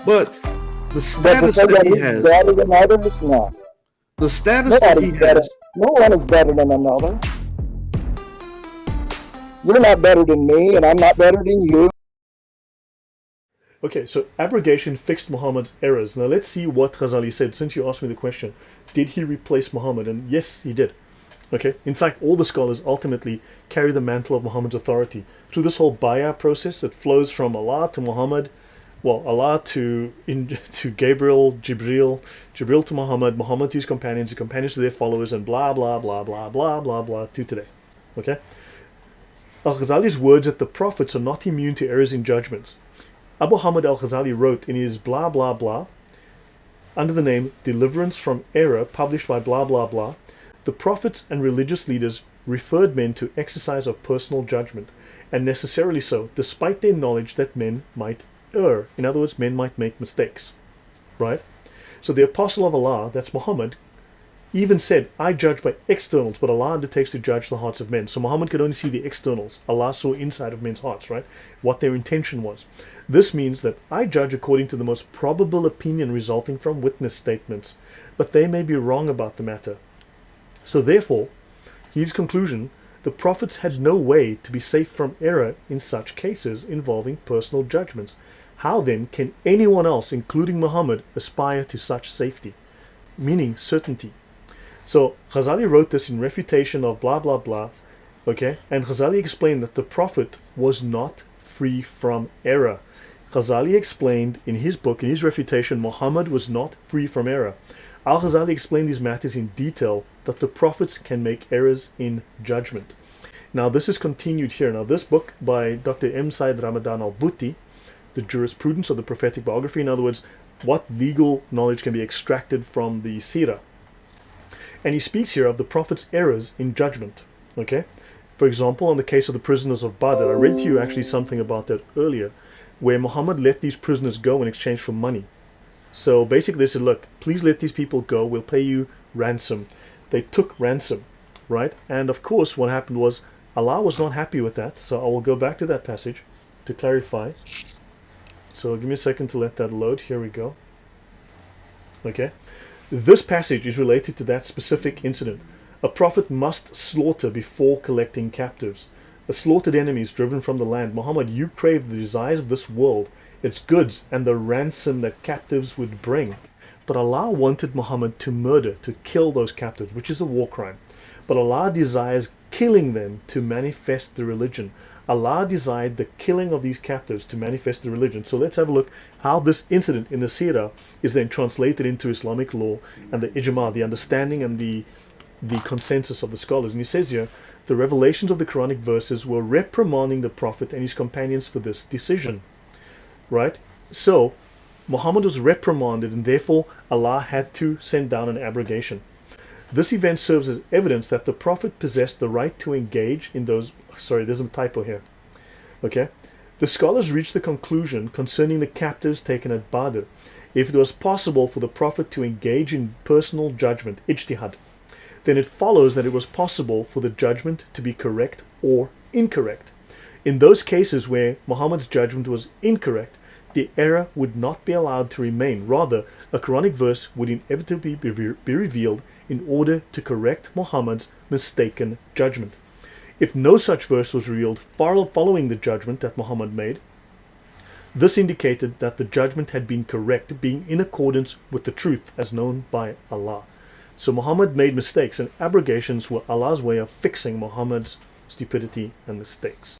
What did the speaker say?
But the But status because that he he's has, better than others, no. the status that he Nobody's better. has, No one is better than another. You're not better than me, and I'm not better than you. Okay, so abrogation fixed Muhammad's errors. Now let's see what Ghazali said. Since you asked me the question, did he replace Muhammad? And yes, he did. Okay, in fact, all the scholars ultimately carry the mantle of Muhammad's authority through this whole bayah process that flows from Allah to Muhammad, well, Allah to Gabriel, Jibril to Muhammad, Muhammad to his companions, the companions to their followers, and blah blah blah blah blah blah blah to today. Okay, Al-Ghazali's words that the prophets are not immune to errors in judgments. Abu Hamid al-Ghazali wrote in his blah blah blah, under the name Deliverance from Error, published by blah blah blah, the prophets and religious leaders referred men to exercise of personal judgment, and necessarily so, despite their knowledge that men might err. In other words, men might make mistakes. Right? So the apostle of Allah, that's Muhammad, even said, I judge by externals, but Allah undertakes to judge the hearts of men. So Muhammad could only see the externals. Allah saw inside of men's hearts, right? What their intention was. This means that I judge according to the most probable opinion resulting from witness statements, but they may be wrong about the matter. So therefore, his conclusion, the prophets had no way to be safe from error in such cases involving personal judgments. How then can anyone else, including Muhammad, aspire to such safety? Meaning certainty. So Ghazali wrote this in refutation of blah blah blah, okay? And Ghazali explained that the Prophet was not free from error. Ghazali explained in his book, in his refutation, Muhammad was not free from error. Al-Ghazali explained these matters in detail, that the prophets can make errors in judgment. Now this is continued here. Now this book by Dr. M. Said Ramadan al-Buti, The Jurisprudence of the Prophetic Biography, in other words, what legal knowledge can be extracted from the seerah. And he speaks here of the Prophet's errors in judgment. Okay? For example, on the case of the prisoners of Badr, I read to you actually something about that earlier, where Muhammad let these prisoners go in exchange for money. So basically they said, look, please let these people go, we'll pay you ransom. They took ransom, right? And of course what happened was Allah was not happy with that. So I will go back to that passage to clarify. So give me a second to let that load. Here we go. Okay. This passage is related to that specific incident. A prophet must slaughter before collecting captives. A slaughtered enemy is driven from the land. Muhammad, you crave the desires of this world, its goods, and the ransom that captives would bring. But Allah wanted Muhammad to murder, to kill those captives, which is a war crime. But Allah desires killing them to manifest the religion. Allah desired the killing of these captives to manifest the religion. So let's have a look how this incident in the seerah is then translated into Islamic law and the ijma, the understanding and the consensus of the scholars. And he says here, the revelations of the Quranic verses were reprimanding the Prophet and his companions for this decision. Right? So Muhammad was reprimanded, and therefore Allah had to send down an abrogation. This event serves as evidence that the Prophet possessed the right to engage in those... Sorry, there's a typo here. Okay? The scholars reached the conclusion concerning the captives taken at Badr. If it was possible for the Prophet to engage in personal judgment, ijtihad, then it follows that it was possible for the judgment to be correct or incorrect. In those cases where Muhammad's judgment was incorrect, the error would not be allowed to remain. Rather, a Quranic verse would inevitably be revealed in order to correct Muhammad's mistaken judgment. If no such verse was revealed following the judgment that Muhammad made, this indicated that the judgment had been correct, being in accordance with the truth as known by Allah. So Muhammad made mistakes, and abrogations were Allah's way of fixing Muhammad's stupidity and mistakes.